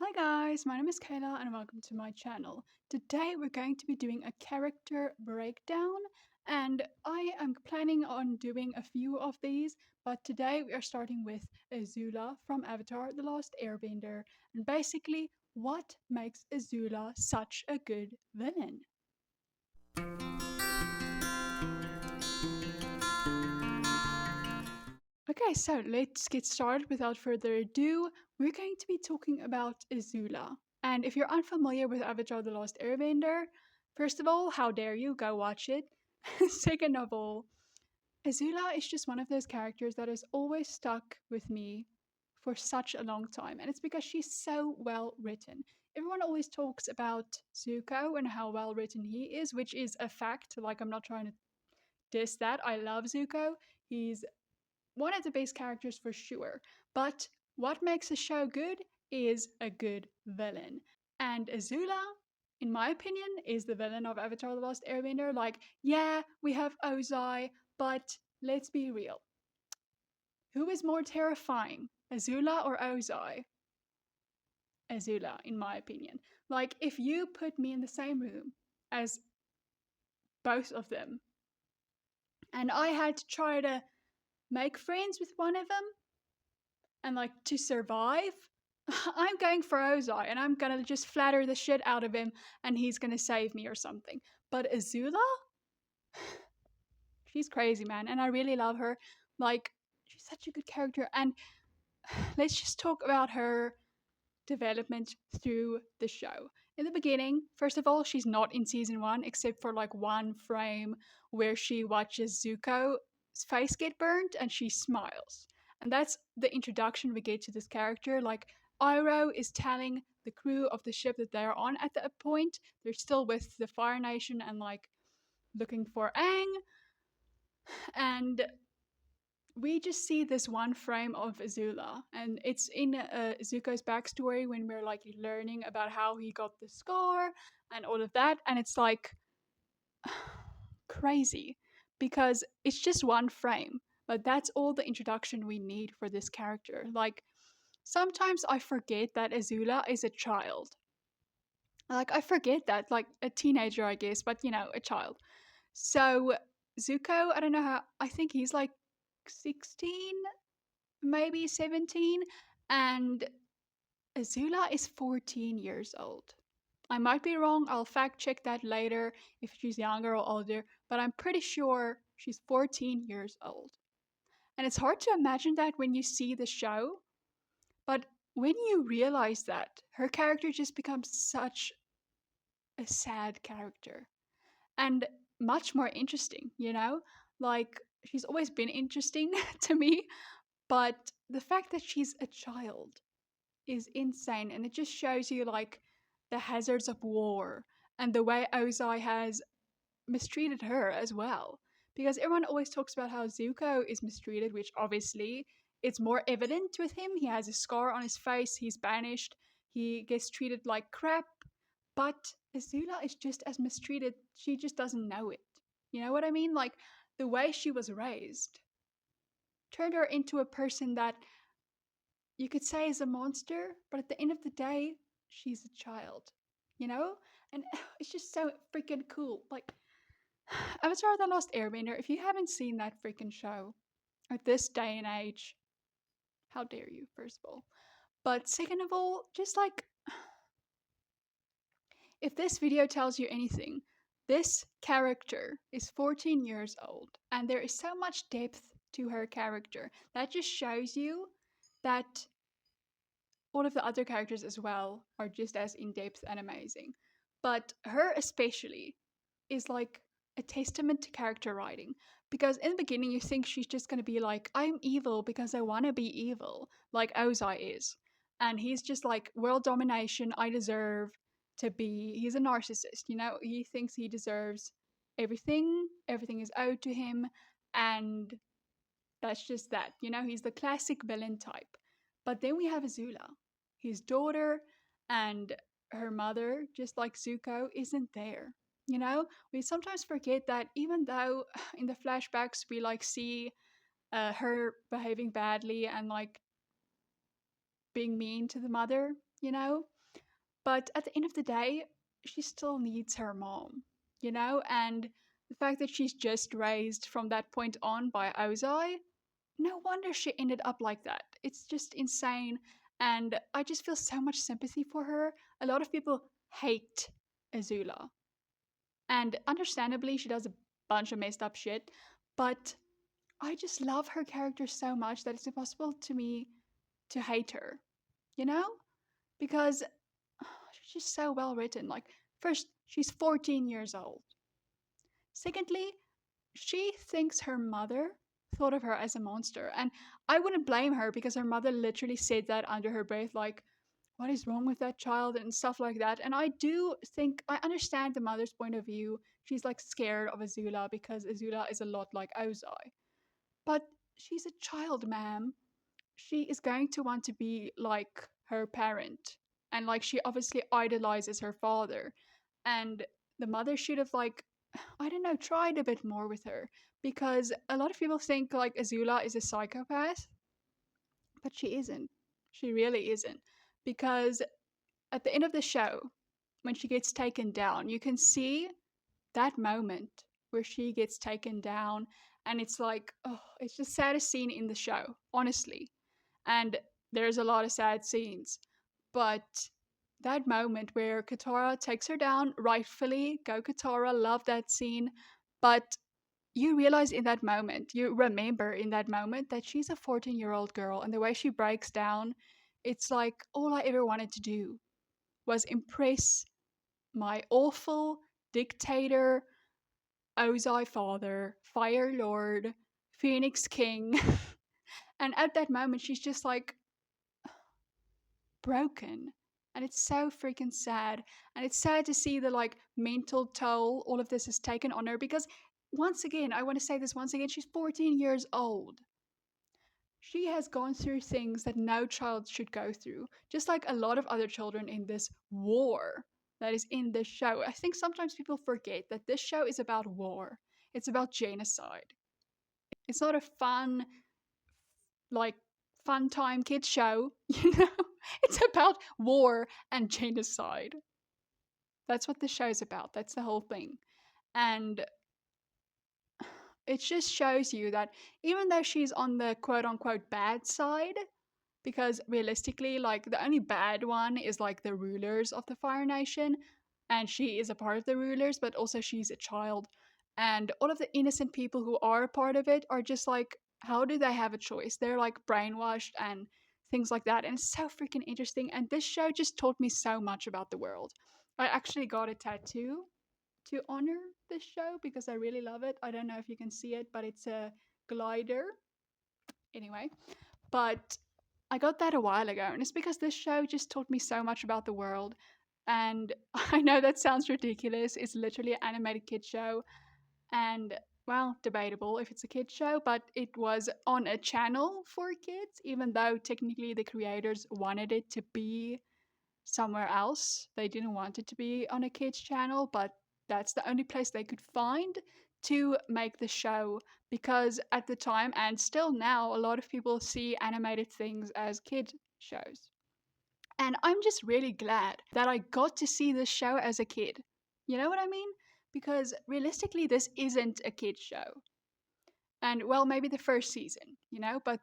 Hi guys, my name is Kayla and welcome to my channel. Today we're going to be doing a character breakdown and I am planning on doing a few of these, but today we are starting with Azula from Avatar The Last Airbender and basically what makes Azula such a good villain. Okay, so let's get started without further ado. We're going to be talking about Azula. And if you're unfamiliar with Avatar The Last Airbender, first of all, how dare you go watch it? Second of all, Azula is just one of those characters that has always stuck with me for such a long time. And it's because she's so well written. Everyone always talks about Zuko and how well written he is, which is a fact. Like, I'm not trying to diss that. I love Zuko. He's one of the base characters for sure. But what makes a show good is a good villain. And Azula, in my opinion, is the villain of Avatar The Last Airbender. Like, yeah, we have Ozai, but let's be real. Who is more terrifying, Azula or Ozai? Azula, in my opinion. Like, if you put me in the same room as both of them, and I had to try to make friends with one of them, and like to survive, I'm going for Ozai and I'm gonna just flatter the shit out of him and he's gonna save me or something. But Azula, she's crazy, man, and I really love her. Like, she's such a good character. And let's just talk about her development through the show. In the beginning, first of all, she's not in season one except for like one frame where she watches Zuko's face get burnt and she smiles. And that's the introduction we get to this character. Like, Iroh is telling the crew of the ship that they're on at that point. They're still with the Fire Nation and like looking for Aang. And we just see this one frame of Azula, and it's in Zuko's backstory when we're like learning about how he got the scar and all of that, and it's like crazy because it's just one frame, but that's all the introduction we need for this character. Like, sometimes I forget that Azula is a child. Like, I forget that, like a teenager, I guess, but a child. So Zuko, I don't know how. I think he's like 16, maybe 17, and Azula is 14 years old. I might be wrong, I'll fact check that later if she's younger or older, but I'm pretty sure she's 14 years old. And it's hard to imagine that when you see the show, but when you realize that, her character just becomes such a sad character and much more interesting, you know? Like, she's always been interesting to me, but the fact that she's a child is insane, and it just shows you like the hazards of war and the way Ozai has mistreated her as well. Because everyone always talks about how Zuko is mistreated, which obviously it's more evident with him. He has a scar on his face, he's banished, he gets treated like crap. But Azula is just as mistreated, she just doesn't know it. You know what I mean? Like, the way she was raised turned her into a person that you could say is a monster, but at the end of the day, she's a child, you know? And it's just so freaking cool. Like, Avatar The Lost Airbender, if you haven't seen that freaking show at this day and age, how dare you, first of all? But second of all, just like, if this video tells you anything, this character is 14 years old, and there is so much depth to her character. That just shows you that all of the other characters as well are just as in depth and amazing. But her especially is like a testament to character writing. Because in the beginning, you think she's just going to be like, I'm evil because I want to be evil, like Ozai is. And he's just like, world domination, I deserve to be. He's a narcissist, you know? He thinks he deserves everything, everything is owed to him. And that's just that, you know? He's the classic villain type. But then we have Azula, his daughter, and her mother, just like Zuko, isn't there. You know, we sometimes forget that even though in the flashbacks we like see her behaving badly and like being mean to the mother, you know? But at the end of the day, she still needs her mom, you know? And the fact that she's just raised from that point on by Ozai, no wonder she ended up like that. It's just insane. And I just feel so much sympathy for her. A lot of people hate Azula. And understandably, she does a bunch of messed up shit. But I just love her character so much that it's impossible to me to hate her, you know? Because she's just so well written. Like, first, she's 14 years old. Secondly, she thinks her mother thought of her as a monster. And I wouldn't blame her because her mother literally said that under her breath, like, what is wrong with that child and stuff like that. And I do think I understand the mother's point of view. She's like scared of Azula because Azula is a lot like Ozai. But she's a child, ma'am. She is going to want to be like her parent. And like she obviously idolizes her father. And the mother should have like I don't know, tried a bit more with her. Because a lot of people think like Azula is a psychopath, but she isn't. She really isn't. Because at the end of the show, when she gets taken down, you can see that moment where she gets taken down and it's like, oh, it's the saddest scene in the show, honestly. And there's a lot of sad scenes. But that moment where Katara takes her down, rightfully, go Katara, love that scene. But you realize in that moment, you remember in that moment that she's a 14-year-old girl and the way she breaks down, it's like all I ever wanted to do was impress my awful dictator, Ozai father, Fire Lord, Phoenix King. And at that moment, she's just like broken. And it's so freaking sad. And it's sad to see the like mental toll all of this has taken on her because once again, I want to say this once again, she's 14 years old. She has gone through things that no child should go through, just like a lot of other children in this war that is in this show. I think sometimes people forget that this show is about war, it's about genocide. It's not a fun, like, fun time kids show, you know? It's about war and genocide. That's what the show's about. That's the whole thing. And it just shows you that even though she's on the quote unquote bad side, because realistically, like the only bad one is like the rulers of the Fire Nation, and she is a part of the rulers, but also she's a child. And all of the innocent people who are a part of it are just like, how do they have a choice? They're like brainwashed and things like that. And it's so freaking interesting. And this show just taught me so much about the world. I actually got a tattoo to honor this show because I really love it. I don't know if you can see it, but it's a glider. Anyway, but I got that a while ago, and it's because this show just taught me so much about the world. And I know that sounds ridiculous. It's literally an animated kid show, and well, debatable if it's a kid show, but it was on a channel for kids, even though technically the creators wanted it to be somewhere else. They didn't want it to be on a kids channel, but that's the only place they could find to make the show because at the time and still now a lot of people see animated things as kid shows. And I'm just really glad that I got to see this show as a kid. You know what I mean? Because realistically this isn't a kid show. And well, maybe the first season, you know, but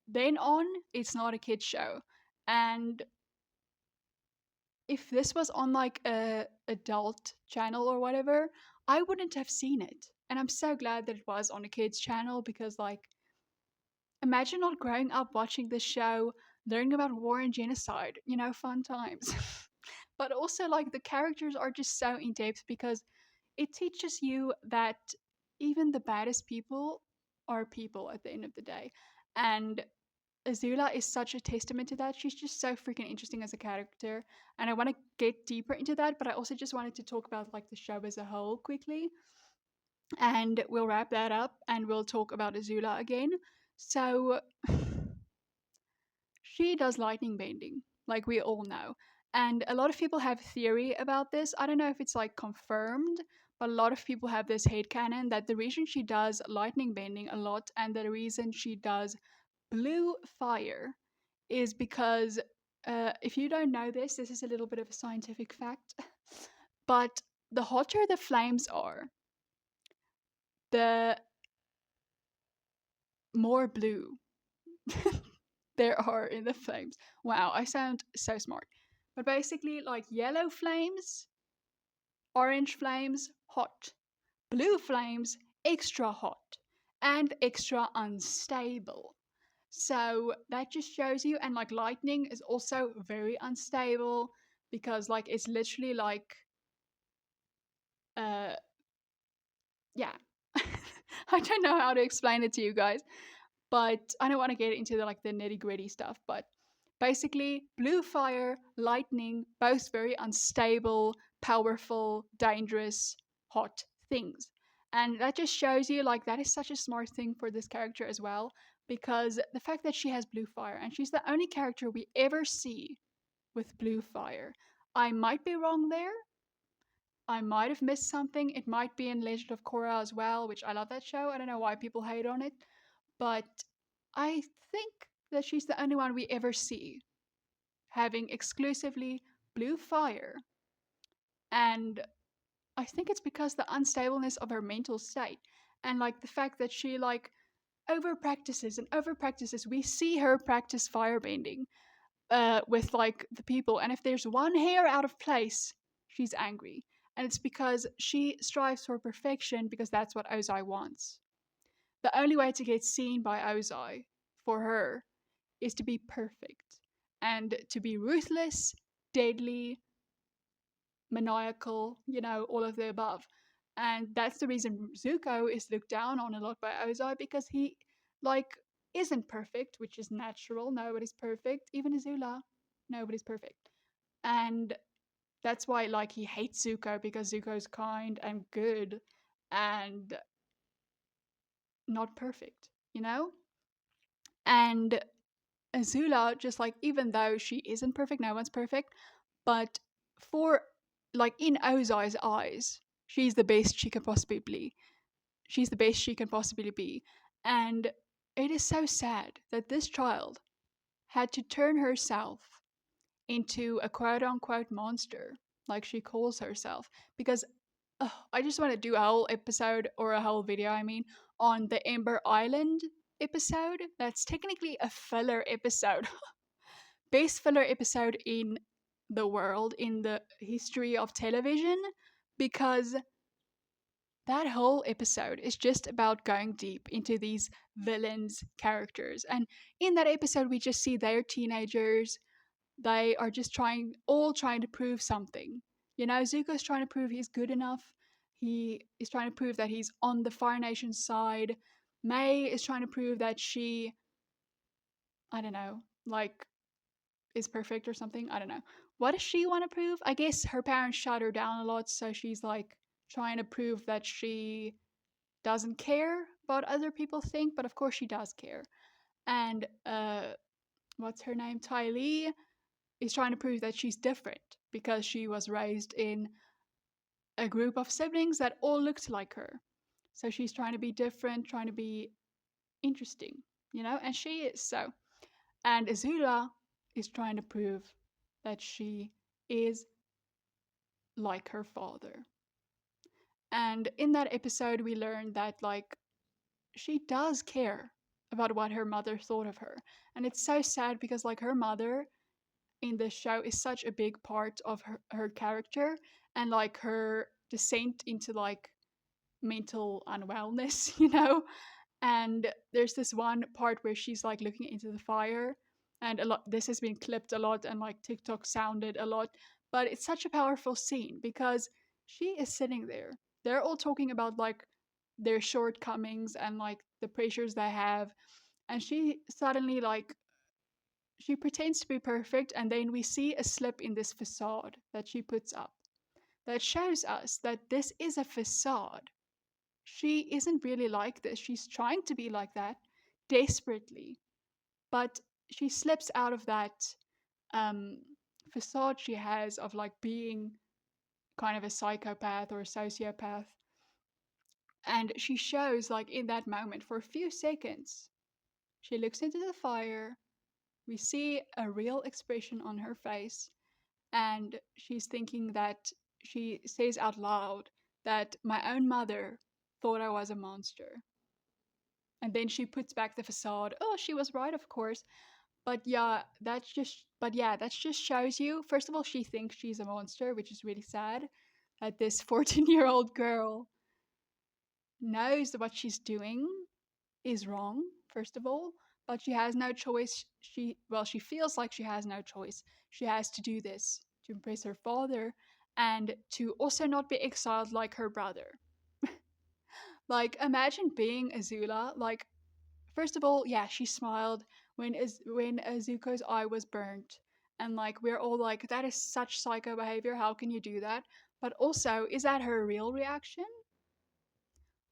then on it's not a kid show. And if this was on like a adult channel or whatever, I wouldn't have seen it. And I'm so glad that it was on a kids channel because like imagine not growing up watching this show, learning about war and genocide, you know, fun times. But also like the characters are just so in depth because it teaches you that even the baddest people are people at the end of the day. And Azula is such a testament to that. She's just so freaking interesting as a character. And I want to get deeper into that, but I also just wanted to talk about like the show as a whole quickly. And we'll wrap that up and we'll talk about Azula again. So she does lightning bending, like we all know. And a lot of people have theory about this. I don't know if it's like confirmed, but a lot of people have this headcanon that the reason she does lightning bending a lot and the reason she does blue fire is because If you don't know this, this is a little bit of a scientific fact. But the hotter the flames are, the more blue there are in the flames. Wow, I sound so smart. But basically, like yellow flames, orange flames, hot. Blue flames, extra hot. And extra unstable. So that just shows you, and like lightning is also very unstable because like it's literally like uh yeah. I don't know how to explain it to you guys, but I don't want to get into the nitty-gritty stuff, but basically blue fire, lightning, both very unstable, powerful, dangerous, hot things. And that just shows you like that is such a smart thing for this character as well, because the fact that she has blue fire and she's the only character we ever see with blue fire. I might be wrong there. I might have missed something. It might be in Legend of Korra as well, which I love that show. I don't know why people hate on it, but I think that she's the only one we ever see having exclusively blue fire. And I think it's because the unstableness of her mental state and like the fact that she like over practices and over practices. We see her practice firebending with like the people, and if there's one hair out of place, she's angry. And it's because she strives for perfection because that's what Ozai wants. The only way to get seen by Ozai for her is to be perfect and to be ruthless, deadly, maniacal, all of the above. And that's the reason Zuko is looked down on a lot by Ozai because he, like, isn't perfect, which is natural. Nobody's perfect. Even Azula, nobody's perfect. And that's why, like, he hates Zuko because Zuko's kind and good and not perfect, you know? And Azula, just like, even though she isn't perfect, no one's perfect, but for, like, in Ozai's eyes, she's the best she can possibly be. She's the best she can possibly be. And it is so sad that this child had to turn herself into a quote unquote monster, like she calls herself, because I just want to do a whole episode or a whole video, I mean, on the Ember Island episode. That's technically a filler episode. Best filler episode in the world, in the history of television, because that whole episode is just about going deep into these villains' characters. And in that episode, we just see they're teenagers. They are just all trying to prove something. Zuko's trying to prove he's good enough. He is trying to prove that he's on the Fire Nation side. May is trying to prove that she, I don't know, like, is perfect or something. I don't know. What does she want to prove? I guess her parents shut her down a lot, so she's like trying to prove that she doesn't care what other people think, but of course she does care. And what's her name? Ty Lee is trying to prove that she's different because she was raised in a group of siblings that all looked like her. So she's trying to be different, trying to be interesting, and she is so. And Azula is trying to prove that she is like her father. And in that episode, we learn that, like, she does care about what her mother thought of her. And it's so sad because, like, her mother in this show is such a big part of her character and, like, her descent into, like, mental unwellness, And there's this one part where she's like looking into the fire, and a lot this has been clipped a lot and like TikTok sounded a lot, but it's such a powerful scene because she is sitting there. They're all talking about like their shortcomings and like the pressures they have, and she suddenly like she pretends to be perfect, and then we see a slip in this facade that she puts up that shows us that this is a facade. She isn't really like this. She's trying to be like that desperately, but she slips out of that um, facade she has of like being kind of a psychopath or a sociopath. And she shows, like, in that moment, for a few seconds, she looks into the fire We see a real expression on her face, and she's thinking that she says out loud that my own mother thought I was a monster. And then she puts back the facade. Oh, she was right, of course. That just shows you. First of all, she thinks she's a monster, which is really sad. That this 14-year-old girl knows that what she's doing is wrong, first of all, but she has no choice. She feels like she has no choice. She has to do this to impress her father and to also not be exiled like her brother. Like, imagine being Azula. Like, first of all, yeah, she smiled when Azuko's eye was burnt, and like we're all like, that is such psycho behavior. How can you do that? But also, is that her real reaction?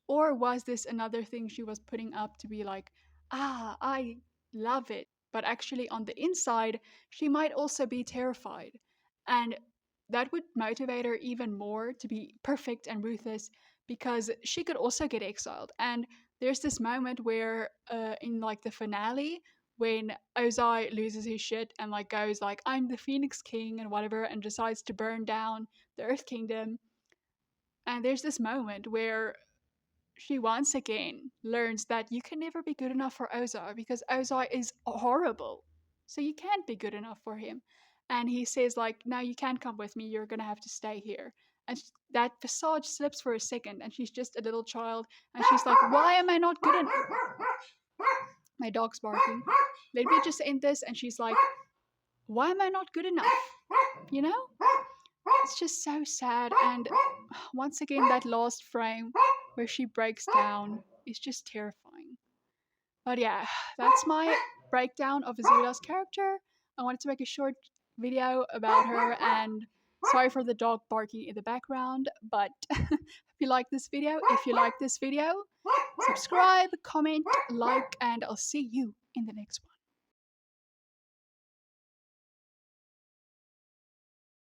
Or was this another thing she was putting up to be like, I love it? But actually, on the inside, she might also be terrified. And that would motivate her even more to be perfect and ruthless because she could also get exiled. And there's this moment where, in like the finale, when Ozai loses his shit and like goes like, I'm the Phoenix King and whatever, and decides to burn down the Earth Kingdom. And there's this moment where she once again learns that you can never be good enough for Ozai because Ozai is horrible. So you can't be good enough for him. And he says, like, no, you can't come with me. You're going to have to stay here. And that facade slips for a second, and she's just a little child. And she's like, why am I not good enough? My dog's barking. Let me just end this. And she's like, why am I not good enough? You know? It's just so sad. And once again, that last frame where she breaks down is just terrifying. But yeah, that's my breakdown of Azula's character. I wanted to make a short video about her, and sorry for the dog barking in the background, but if you like this video, subscribe, comment, like, and I'll see you in the next one.